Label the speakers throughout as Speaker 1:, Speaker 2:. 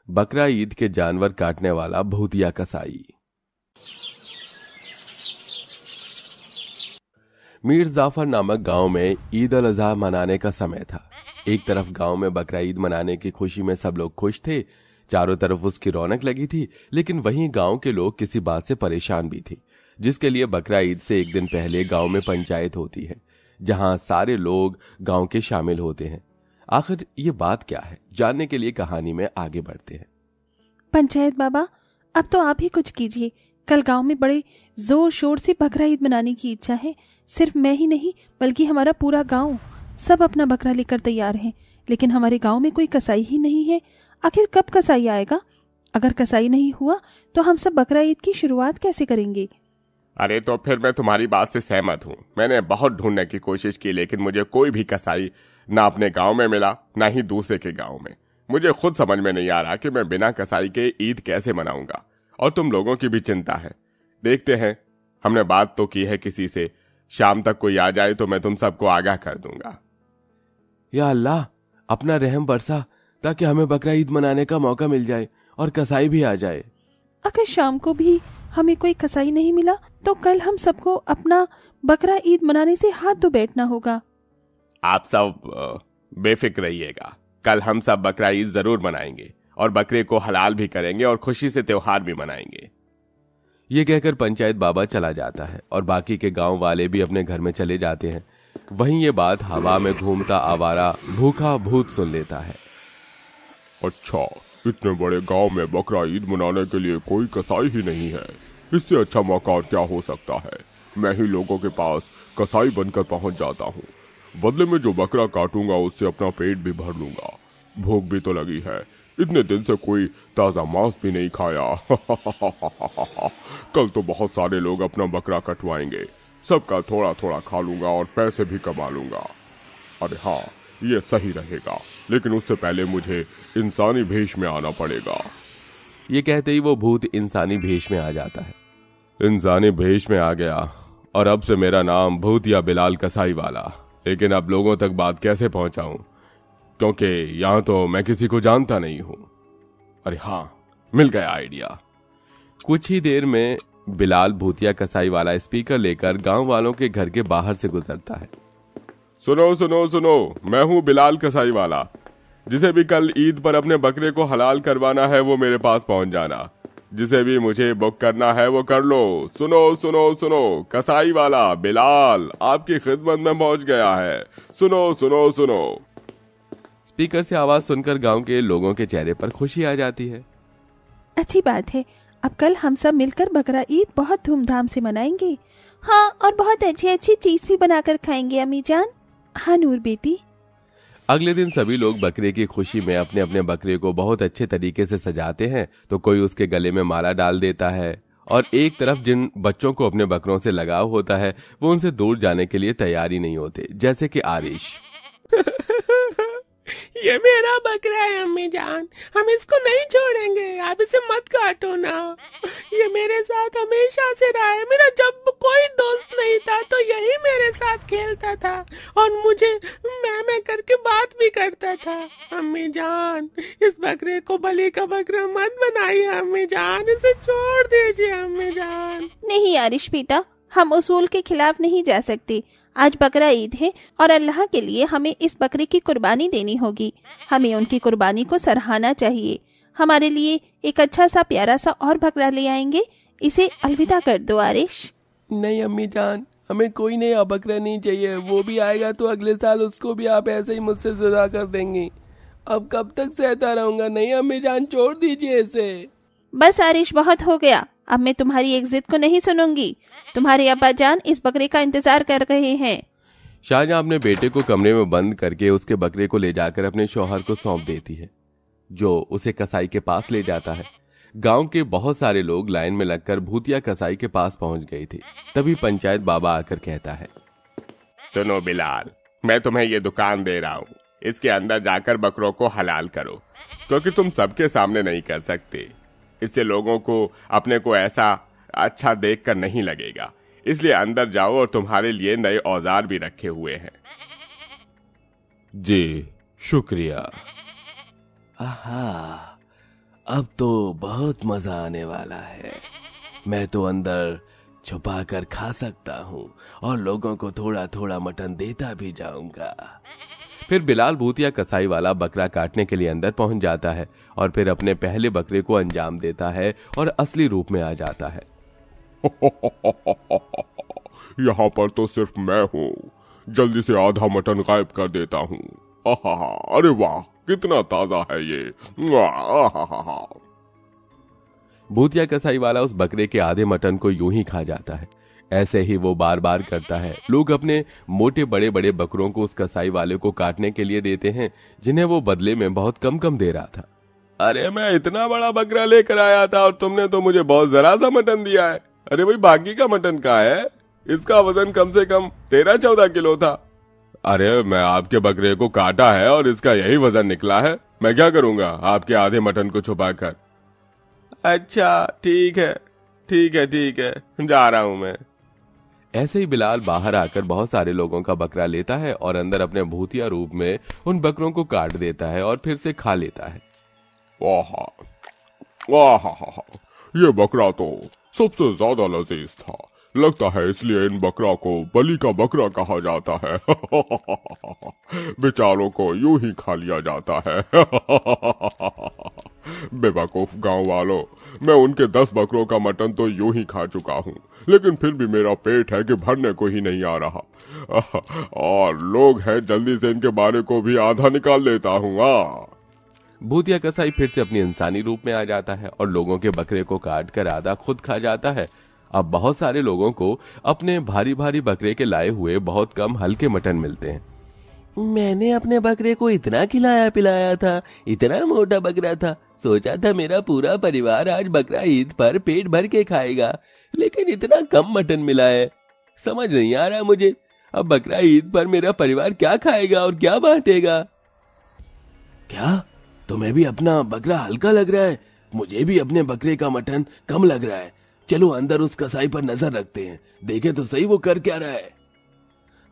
Speaker 1: बकरा ईद के जानवर काटने वाला भूतिया कसाई। मीर जाफर नामक गांव में ईद उल अजहा मनाने का समय था। एक तरफ गांव में बकरा ईद मनाने की खुशी में सब लोग खुश थे, चारों तरफ उसकी रौनक लगी थी, लेकिन वहीं गांव के लोग किसी बात से परेशान भी थे, जिसके लिए बकरा ईद से एक दिन पहले गांव में पंचायत होती है, जहां सारे लोग गांव के शामिल होते हैं। आखिर ये बात क्या है, जानने के लिए कहानी में आगे बढ़ते हैं।
Speaker 2: पंचायत बाबा, अब तो आप ही कुछ कीजिए। कल गांव में बड़े जोर शोर से बकरा ईद मनाने की इच्छा है। सिर्फ मैं ही नहीं बल्कि हमारा पूरा गांव, सब अपना बकरा लेकर तैयार हैं, लेकिन हमारे गांव में कोई कसाई ही नहीं है। आखिर कब कसाई आएगा? अगर कसाई नहीं हुआ तो हम सब बकरा ईद की शुरुआत कैसे करेंगे?
Speaker 3: अरे तो फिर मैं तुम्हारी बात से सहमत हूँ। मैंने बहुत ढूंढने की कोशिश की, लेकिन मुझे कोई भी कसाई ना अपने गांव में मिला, ना ही दूसरे के गांव में। मुझे खुद समझ में नहीं आ रहा कि मैं बिना कसाई के ईद कैसे मनाऊंगा। और तुम लोगों की भी चिंता है। देखते हैं, हमने बात तो की है किसी से, शाम तक कोई आ जाए तो मैं तुम सबको आगाह कर दूंगा।
Speaker 1: या अल्लाह, अपना रहम बरसा ताकि हमें बकरा ईद मनाने का मौका मिल जाए और कसाई भी आ जाए।
Speaker 2: अगर शाम को भी हमें कोई कसाई नहीं मिला तो कल हम सबको अपना बकरा ईद मनाने से हाथ धो बैठना होगा।
Speaker 3: आप सब बेफिक्र रहिएगा, कल हम सब बकरा ईद जरूर मनाएंगे और बकरे को हलाल भी करेंगे और खुशी से त्योहार भी मनाएंगे।
Speaker 1: ये कहकर पंचायत बाबा चला जाता है और बाकी के गांव वाले भी अपने घर में चले जाते हैं। वहीं ये बात हवा में घूमता आवारा भूखा भूत सुन लेता है।
Speaker 3: अच्छा, इतने बड़े गांव में बकरा ईद मनाने के लिए कोई कसाई ही नहीं है। इससे अच्छा मौका और क्या हो सकता है। मैं ही लोगों के पास कसाई बनकर पहुंच जाता हूँ। बदले में जो बकरा काटूंगा उससे अपना पेट भी भर लूंगा। भूख भी तो लगी है, इतने दिन से कोई ताजा मांस भी नहीं खाया। कल तो बहुत सारे लोग अपना बकरा कटवाएंगे, सबका थोड़ा थोड़ा खा लूंगा और पैसे भी कमा लूंगा। अरे हाँ, ये सही रहेगा, लेकिन उससे पहले मुझे इंसानी भेष में आना पड़ेगा।
Speaker 1: ये कहते ही वो भूत इंसानी भेष में आ जाता है। इंसानी भेष में आ गया और अब से मेरा नाम भूतिया बिलाल कसाई वाला। लेकिन अब लोगों तक बात कैसे पहुंचाऊं, क्योंकि यहां तो मैं किसी को जानता नहीं हूं। अरे हाँ, मिल गया आइडिया। कुछ ही देर में बिलाल भूतिया कसाई वाला स्पीकर लेकर गांव वालों के घर के बाहर से गुजरता है।
Speaker 3: सुनो सुनो सुनो, मैं हूँ बिलाल कसाई वाला। जिसे भी कल ईद पर अपने बकरे को हलाल करवाना है वो मेरे पास पहुंच जाना। जिसे भी मुझे बुक करना है वो कर लो। सुनो सुनो सुनो, कसाई वाला बिलाल आपकी खिदमत में पहुंच गया है। सुनो सुनो सुनो।
Speaker 1: स्पीकर से आवाज सुनकर गांव के लोगों के चेहरे पर खुशी आ जाती है।
Speaker 2: अच्छी बात है, अब कल हम सब मिलकर बकरा ईद बहुत धूमधाम से मनाएंगे। हाँ, और बहुत अच्छी अच्छी चीज भी बनाकर खाएंगे अम्मी जान। हाँ नूर बेटी।
Speaker 1: अगले दिन सभी लोग बकरे की खुशी में अपने अपने बकरे को बहुत अच्छे तरीके से सजाते हैं। तो कोई उसके गले में माला डाल देता है और एक तरफ जिन बच्चों को अपने बकरों से लगाव होता है वो उनसे दूर जाने के लिए तैयार ही नहीं होते, जैसे कि आरिश।
Speaker 4: ये मेरा बकरा है अम्मी जान, हम इसको नहीं छोड़ेंगे, आप इसे मत काटो ना। ये मेरे साथ हमेशा से रहा है। मेरा जब कोई दोस्त नहीं था तो यही मेरे साथ खेलता था और मुझे मैं करके बात भी करता था। अम्मी जान, इस बकरे को बलि का बकरा मत बनाइए अम्मी जान, इसे छोड़ दीजिए अम्मी जान।
Speaker 2: नहीं आरिश बेटा, हम उसूल के खिलाफ नहीं जा सकते। आज बकरा ईद है और अल्लाह के लिए हमें इस बकरे की कुर्बानी देनी होगी। हमें उनकी कुर्बानी को सराहना चाहिए। हमारे लिए एक अच्छा सा प्यारा सा और बकरा ले आएंगे। इसे अलविदा कर दो आरिश।
Speaker 1: नहीं अम्मी जान, हमें कोई नया बकरा नहीं चाहिए। वो भी आएगा तो अगले साल उसको भी आप ऐसे ही मुझसे जुदा कर देंगे। अब कब तक सहता रहूंगा। नहीं अम्मी जान, छोड़ दीजिए इसे।
Speaker 2: बस आरिश, बहुत हो गया। अब मैं तुम्हारी एक जिद को नहीं सुनूंगी। तुम्हारे अब्बा जान इस बकरे का इंतजार कर रहे हैं।
Speaker 1: शाहजहां अपने बेटे को कमरे में बंद करके उसके बकरे को ले जाकर अपने शौहर को सौंप देती है, जो उसे कसाई के पास ले जाता है। गांव के बहुत सारे लोग लाइन में लगकर भूतिया कसाई के पास पहुंच गए थे। तभी पंचायत बाबा आकर कहता है,
Speaker 3: सुनो बिलाल, मैं तुम्हें ये दुकान दे रहा हूँ। इसके अंदर जाकर बकरों को हलाल करो, क्योंकि तुम सबके सामने नहीं कर सकते। इससे लोगों को अपने को ऐसा अच्छा देखकर नहीं लगेगा। इसलिए अंदर जाओ और तुम्हारे लिए नए औजार भी रखे हुए हैं।
Speaker 1: जी शुक्रिया। आहा, अब तो बहुत मजा आने वाला है। मैं तो अंदर छुपा कर खा सकता हूँ और लोगों को थोड़ा थोड़ा मटन देता भी जाऊंगा। फिर बिलाल भूतिया कसाई वाला बकरा काटने के लिए अंदर पहुंच जाता है और फिर अपने पहले बकरे को अंजाम देता है और असली रूप में आ जाता है।
Speaker 3: यहाँ पर तो सिर्फ मैं हूँ, जल्दी से आधा मटन गायब कर देता हूँ। अरे वाह, कितना ताजा है ये।
Speaker 1: भूतिया कसाई वाला उस बकरे के आधे मटन को यूं ही खा जाता है। ऐसे ही वो बार बार करता है। लोग अपने मोटे बड़े बड़े बकरों को उस कसाई वाले को काटने के लिए देते हैं, जिन्हें वो बदले में बहुत कम कम दे रहा था।
Speaker 3: अरे मैं इतना बड़ा बकरा लेकर आया था और तुमने तो मुझे बहुत जरा सा मटन दिया है। अरे भाई, बाकी का मटन कहाँ है? इसका वजन कम से कम 13-14 किलो था।
Speaker 1: अरे मैं आपके बकरे को काटा है और इसका यही वजन निकला है। मैं क्या करूंगा आपके आधे मटन को छुपाकर।
Speaker 3: अच्छा ठीक है, जा रहा हूं मैं।
Speaker 1: ऐसे ही बिलाल बाहर आकर बहुत सारे लोगों का बकरा लेता है और अंदर अपने भूतिया रूप में उन बकरों को काट देता है और फिर से खा लेता है।
Speaker 3: वाह, ये बकरा तो सबसे ज्यादा लजीज था। लगता है इसलिए इन बकरा को बलि का बकरा कहा जाता है। बेचारों को यूं ही खा लिया जाता है। बेवकूफ गांव वालों, मैं उनके 10 बकरों का मटन तो यूं ही खा चुका हूँ, लेकिन फिर भी मेरा पेट है कि भरने को ही नहीं आ रहा। और लोग हैं, जल्दी से इनके बारे को भी आधा निकाल लेता हूँ।
Speaker 1: भूतिया कसाई फिर से अपनी इंसानी रूप में आ जाता है और लोगों के बकरे को काट कर आधा खुद खा जाता है। अब बहुत सारे लोगों को अपने भारी भारी बकरे के लाए हुए बहुत कम हल्के मटन मिलते हैं।
Speaker 5: मैंने अपने बकरे को इतना खिलाया पिलाया था, इतना मोटा बकरा था, सोचा था मेरा पूरा परिवार आज बकरा ईद पर पेट भर के खाएगा, लेकिन इतना कम मटन मिला है। समझ नहीं आ रहा मुझे, अब बकरा ईद पर मेरा परिवार क्या खाएगा और क्या बांटेगा।
Speaker 1: क्या तुम्हें भी अपना बकरा हल्का लग रहा है? मुझे भी अपने बकरे का मटन कम लग रहा है। चलो अंदर उस कसाई पर नजर रखते हैं, देखे तो सही वो कर क्या रहा है।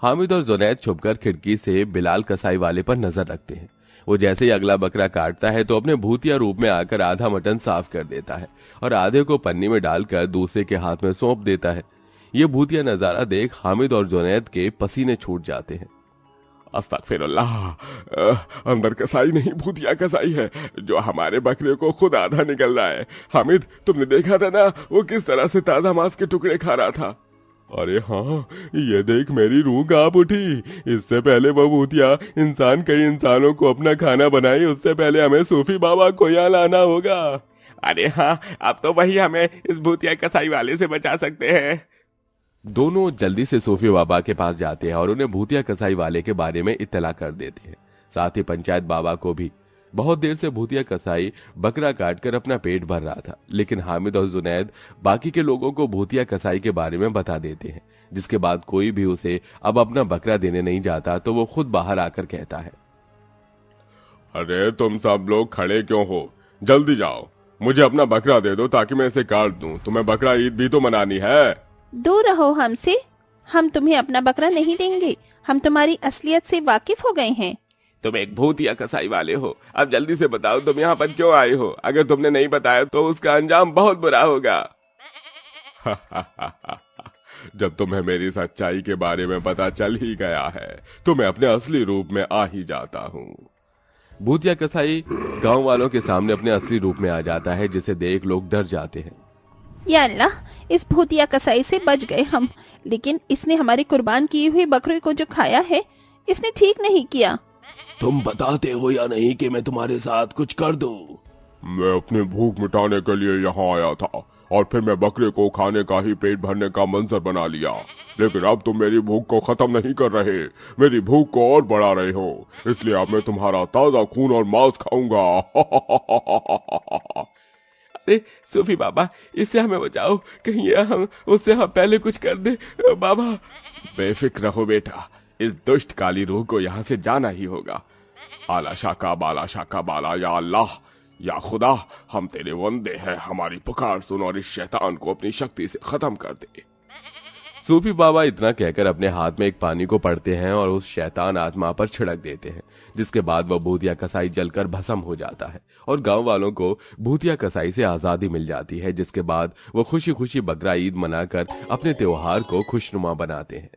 Speaker 1: हामिद और जुनैद छुपकर खिड़की से बिलाल कसाई वाले पर नजर रखते हैं। वो जैसे ही अगला बकरा काटता है तो अपने भूतिया रूप में आकर आधा मटन साफ कर देता है और आधे को पन्नी में डालकर दूसरे के हाथ में सौंप देता है। ये भूतिया नजारा देख हामिद और जुनैद के पसीने छूट जाते हैं।
Speaker 3: अस्तगफिरुल्लाह, अंदर कसाई नहीं भूतिया कसाई है जो हमारे बकरे को खुद आधा निकल रहा है। हामिद, तुमने देखा था ना वो किस तरह से ताजा मांस के टुकड़े खा रहा था? अरे हाँ, ये देख मेरी रूह कांप उठी। इससे पहले वो भूतिया इंसान कई इंसानों को अपना खाना बनाई, उससे पहले हमें सूफी बाबा को यहाँ लाना होगा। अरे हाँ, अब तो वही हमें इस भूतिया कसाई वाले से बचा सकते हैं।
Speaker 1: दोनों जल्दी से सूफी बाबा के पास जाते हैं और उन्हें भूतिया कसाई वाले के बारे में इत्तला कर देते हैं। साथ ही पंचायत बाबा को भी। बहुत देर से भूतिया कसाई बकरा काटकर अपना पेट भर रहा था, लेकिन हामिद और जुनैद बाकी के लोगों को भूतिया कसाई के बारे में बता देते हैं, जिसके बाद कोई भी उसे अब अपना बकरा देने नहीं जाता तो वो खुद बाहर आकर कहता है,
Speaker 3: अरे तुम सब लोग खड़े क्यों हो? जल्दी जाओ, मुझे अपना बकरा दे दो ताकि मैं इसे काट दूं। तुम्हें बकरा ईद भी तो मनानी है।
Speaker 2: दूर रहो हमसे, हम तुम्हें अपना बकरा नहीं देंगे। हम तुम्हारी असलियत से वाकिफ हो गए हैं।
Speaker 3: तुम एक भूतिया कसाई वाले हो। अब जल्दी से बताओ तुम यहाँ पर क्यों आए हो? अगर तुमने नहीं बताया तो उसका अंजाम बहुत बुरा होगा। जब तुम्हें मेरी सच्चाई के बारे में पता चल ही गया है तो मैं अपने असली रूप में आ ही जाता हूँ।
Speaker 1: भूतिया कसाई गांव वालों के सामने अपने असली रूप में आ जाता है, जिसे देख लोग डर जाते हैं।
Speaker 2: या अल्लाह, इस भूतिया कसाई से बच गए हम, लेकिन इसने हमारे कुर्बान किए हुए बकरे को जो खाया है, इसने ठीक नहीं किया।
Speaker 1: तुम बताते हो या नहीं कि मैं तुम्हारे साथ कुछ कर दूं?
Speaker 3: मैं अपनी भूख मिटाने के लिए यहाँ आया था और फिर मैं बकरे को खाने का ही पेट भरने का मंजर बना लिया, लेकिन अब तुम मेरी भूख को खत्म नहीं कर रहे, मेरी भूख को और बढ़ा रहे हो। इसलिए अब मैं तुम्हारा ताजा खून और मांस खाऊंगा।
Speaker 1: अरे सूफी बाबा, इससे हमें बचाओ, कहीं ये हम उससे पहले कुछ कर दे बाबा।
Speaker 3: बेफिक्र रहो बेटा, इस दुष्ट काली रूह को यहाँ से जाना ही होगा। आला शाका बाला, या अल्लाह, या खुदा, हम तेरे बंदे हैं, हमारी पुकार सुन और इस शैतान को अपनी शक्ति से खत्म कर दे।
Speaker 1: सूफी बाबा इतना कहकर अपने हाथ में एक पानी को पड़ते हैं और उस शैतान आत्मा पर छिड़क देते हैं, जिसके बाद वह भूतिया कसाई जलकर भस्म हो जाता है और गांव वालों को भूतिया कसाई से आजादी मिल जाती है, जिसके बाद वो खुशी खुशी बकरा ईद मनाकर अपने त्योहार को खुशनुमा बनाते हैं।